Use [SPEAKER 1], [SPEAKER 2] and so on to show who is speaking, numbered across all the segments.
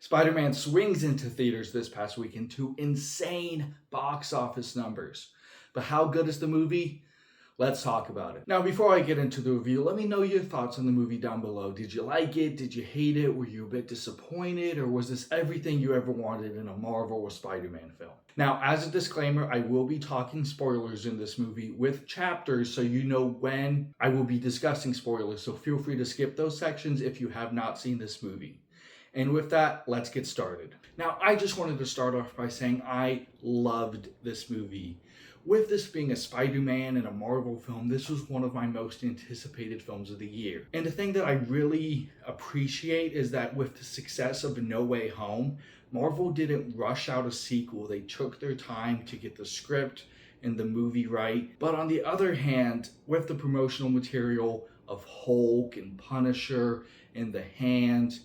[SPEAKER 1] Spider-Man swings into theaters this past weekend to insane box office numbers. But how good is the movie? Let's talk about it. Now, before I get into the review, let me know your thoughts on the movie down below. Did you like it? Did you hate it? Were you a bit disappointed? Or was this everything you ever wanted in a Marvel or Spider-Man film? Now, as a disclaimer, I will be talking spoilers in this movie with chapters, so you know when I will be discussing spoilers. So feel free to skip those sections if you have not seen this movie. And with that, let's get started. Now, I just wanted to start off by saying I loved this movie. With this being a Spider-Man and a Marvel film, this was one of my most anticipated films of the year. And the thing that I really appreciate is that with the success of No Way Home, Marvel didn't rush out a sequel. They took their time to get the script and the movie right. But on the other hand, with the promotional material of Hulk and Punisher and The Hand,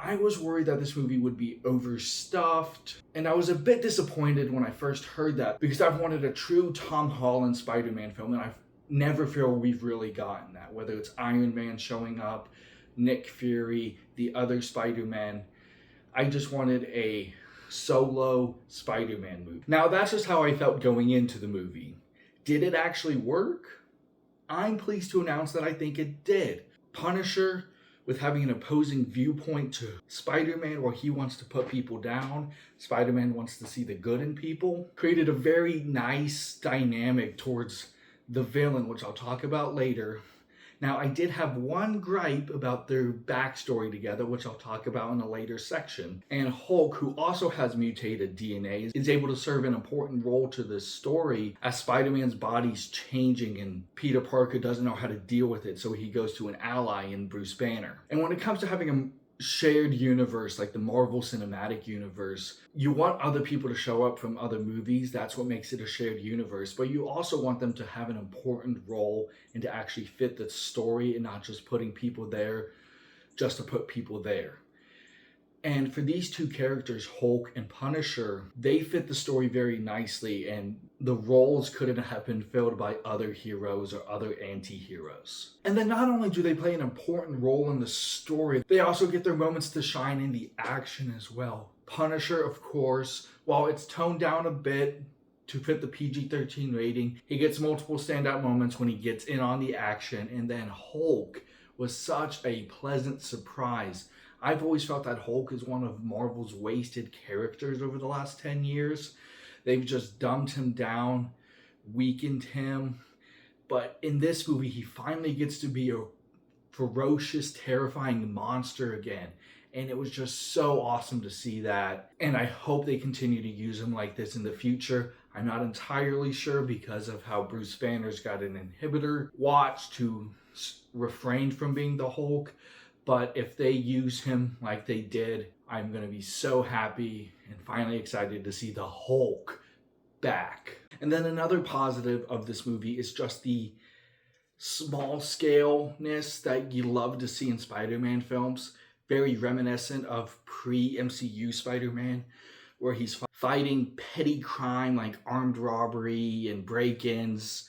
[SPEAKER 1] I was worried that this movie would be overstuffed, and I was a bit disappointed when I first heard that because I've wanted a true Tom Holland Spider-Man film, and I never feel we've really gotten that. Whether it's Iron Man showing up, Nick Fury, the other Spider-Man, I just wanted a solo Spider-Man movie. Now, that's just how I felt going into the movie. Did it actually work? I'm pleased to announce that I think it did. Punisher, with having an opposing viewpoint to Spider-Man where he wants to put people down, Spider-Man wants to see the good in people, created a very nice dynamic towards the villain, which I'll talk about later. Now, I did have one gripe about their backstory together, which I'll talk about in a later section. And Hulk, who also has mutated DNA, is able to serve an important role to this story as Spider-Man's body's changing and Peter Parker doesn't know how to deal with it, so he goes to an ally in Bruce Banner. And when it comes to having a shared universe like the Marvel Cinematic Universe, you want other people to show up from other movies. That's what makes it a shared universe, but you also want them to have an important role and to actually fit the story and not just putting people there just to put people there. And for these two characters, Hulk and Punisher, they fit the story very nicely, and the roles couldn't have been filled by other heroes or other anti-heroes. And then not only do they play an important role in the story, they also get their moments to shine in the action as well. Punisher, of course, while it's toned down a bit to fit the PG-13 rating, he gets multiple standout moments when he gets in on the action. And then Hulk was such a pleasant surprise. I've always felt that Hulk is one of Marvel's wasted characters over the last 10 years. They've just dumbed him down, weakened him. But in this movie, he finally gets to be a ferocious, terrifying monster again. And it was just so awesome to see that. And I hope they continue to use him like this in the future. I'm not entirely sure because of how Bruce Banner's got an inhibitor watch to refrain from being the Hulk. But if they use him like they did, I'm going to be so happy and finally excited to see the Hulk back. And then another positive of this movie is just the small scale-ness that you love to see in Spider-Man films. Very reminiscent of pre-MCU Spider-Man, where he's fighting petty crime like armed robbery and break-ins.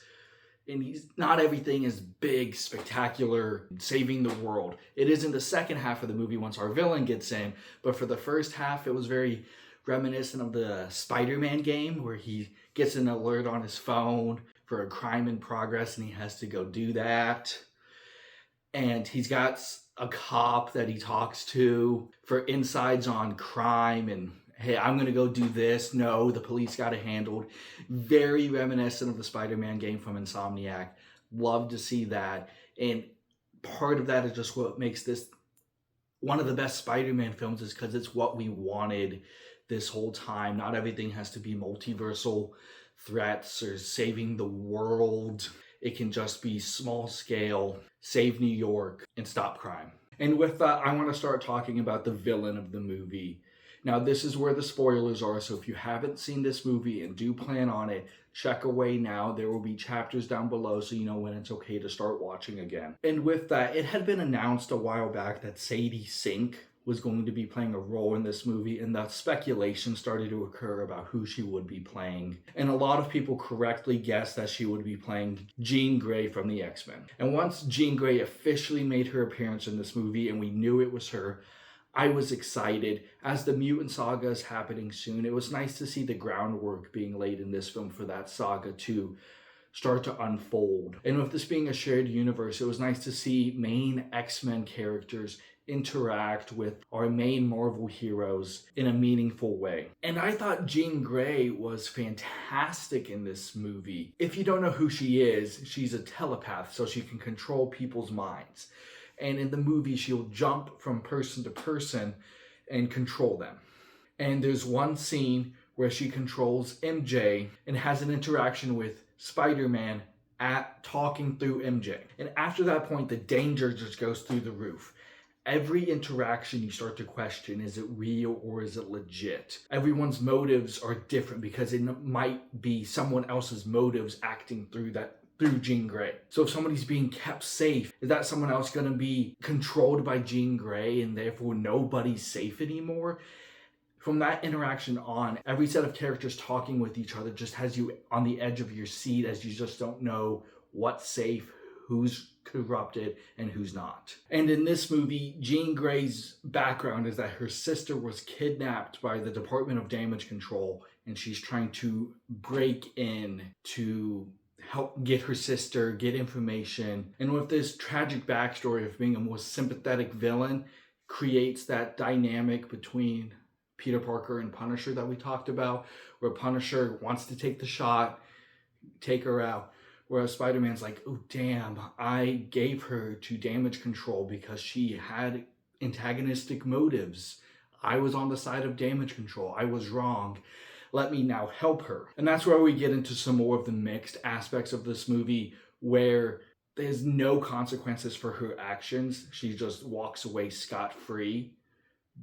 [SPEAKER 1] And not everything is big, spectacular, saving the world. It is in the second half of the movie once our villain gets in. But for the first half, it was very reminiscent of the Spider-Man game where he gets an alert on his phone for a crime in progress and he has to go do that. And he's got a cop that he talks to for insights on crime and, hey, I'm going to go do this. No, the police got it handled. Very reminiscent of the Spider-Man game from Insomniac. Love to see that. And part of that is just what makes this one of the best Spider-Man films is because it's what we wanted this whole time. Not everything has to be multiversal threats or saving the world. It can just be small scale, save New York, and stop crime. And with that, I want to start talking about the villain of the movie. Now, this is where the spoilers are, so if you haven't seen this movie and do plan on it, check away now. There will be chapters down below so you know when it's okay to start watching again. And with that, it had been announced a while back that Sadie Sink was going to be playing a role in this movie, and the speculation started to occur about who she would be playing. And a lot of people correctly guessed that she would be playing Jean Grey from the X-Men. And once Jean Grey officially made her appearance in this movie and we knew it was her, I was excited. As the mutant saga is happening soon, it was nice to see the groundwork being laid in this film for that saga to start to unfold. And with this being a shared universe, it was nice to see main X-Men characters interact with our main Marvel heroes in a meaningful way. And I thought Jean Grey was fantastic in this movie. If you don't know who she is, she's a telepath, so she can control people's minds. And in the movie, she'll jump from person to person and control them. And there's one scene where she controls MJ and has an interaction with Spider-Man talking through MJ. And after that point, the danger just goes through the roof. Every interaction you start to question, is it real or is it legit? Everyone's motives are different because it might be someone else's motives acting through Jean Grey. So if somebody's being kept safe, is that someone else going to be controlled by Jean Grey and therefore nobody's safe anymore? From that interaction on, every set of characters talking with each other just has you on the edge of your seat as you just don't know what's safe, who's corrupted, and who's not. And in this movie, Jean Grey's background is that her sister was kidnapped by the Department of Damage Control, and she's trying to break in to help get her sister, get information. And with this tragic backstory of being a more sympathetic villain, creates that dynamic between Peter Parker and Punisher that we talked about, where Punisher wants to take the shot, take her out, whereas Spider-Man's like, oh damn, I gave her to Damage Control because she had antagonistic motives. I was on the side of Damage Control. I was wrong. Let me now help her. And that's where we get into some more of the mixed aspects of this movie, where there's no consequences for her actions. She just walks away scot-free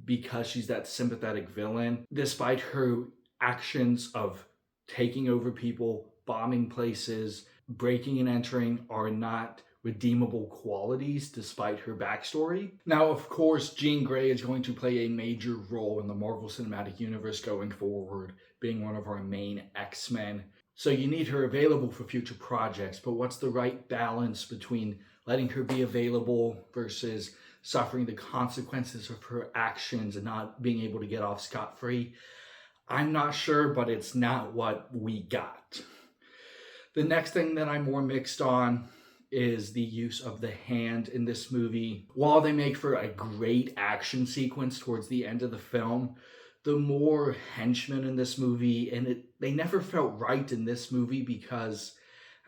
[SPEAKER 1] because she's that sympathetic villain, despite her actions of taking over people, bombing places, breaking and entering are not redeemable qualities despite her backstory. Now, of course, Jean Grey is going to play a major role in the Marvel Cinematic Universe going forward, being one of our main X-Men. So you need her available for future projects, but what's the right balance between letting her be available versus suffering the consequences of her actions and not being able to get off scot-free? I'm not sure, but it's not what we got. The next thing that I'm more mixed on is the use of the hand in this movie. While they make for a great action sequence towards the end of the film, the more henchmen in this movie, and they never felt right in this movie because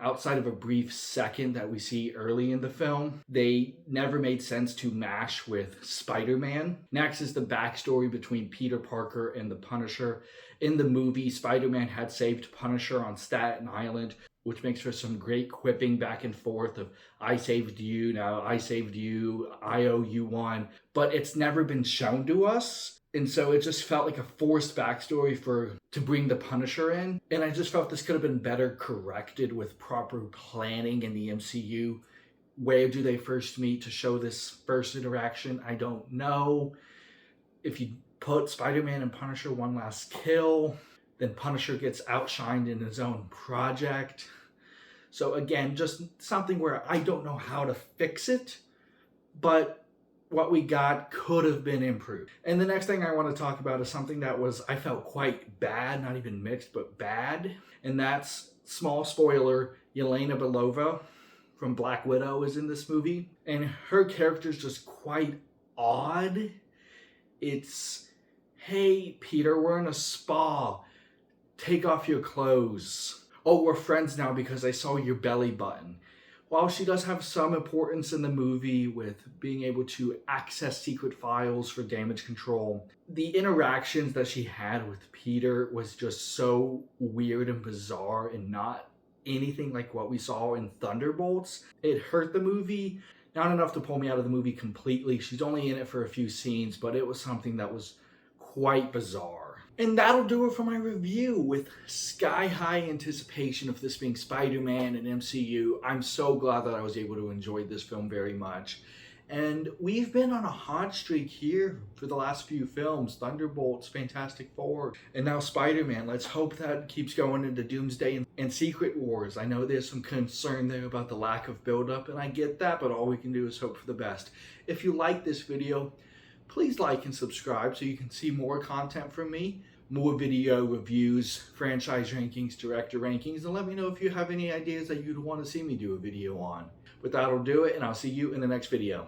[SPEAKER 1] outside of a brief second that we see early in the film, they never made sense to mash with Spider-Man. Next is the backstory between Peter Parker and the Punisher. In the movie, Spider-Man had saved Punisher on Staten Island, which makes for some great quipping back and forth of, I saved you, now I saved you, I owe you one. But it's never been shown to us. And so it just felt like a forced backstory to bring the Punisher in. And I just felt this could have been better corrected with proper planning in the MCU. Where do they first meet to show this first interaction? I don't know. If you put Spider-Man and Punisher one last kill, then Punisher gets outshined in his own project. So again, just something where I don't know how to fix it, but what we got could have been improved. And the next thing I want to talk about is something that I felt quite bad, not even mixed, but bad. And that's, small spoiler, Yelena Belova from Black Widow is in this movie. And her character's just quite odd. It's, hey, Peter, we're in a spa. Take off your clothes. Oh, we're friends now because I saw your belly button. While she does have some importance in the movie with being able to access secret files for Damage Control, the interactions that she had with Peter was just so weird and bizarre and not anything like what we saw in Thunderbolts. It hurt the movie. Not enough to pull me out of the movie completely. She's only in it for a few scenes, but it was something that was quite bizarre. And that'll do it for my review. With sky-high anticipation of this being Spider-Man and MCU, I'm so glad that I was able to enjoy this film very much. And we've been on a hot streak here for the last few films. Thunderbolts, Fantastic Four, and now Spider-Man. Let's hope that keeps going into Doomsday and Secret Wars. I know there's some concern there about the lack of build-up, and I get that, but all we can do is hope for the best. If you like this video, please like and subscribe so you can see more content from me, more video reviews, franchise rankings, director rankings, and let me know if you have any ideas that you'd want to see me do a video on. But that'll do it, and I'll see you in the next video.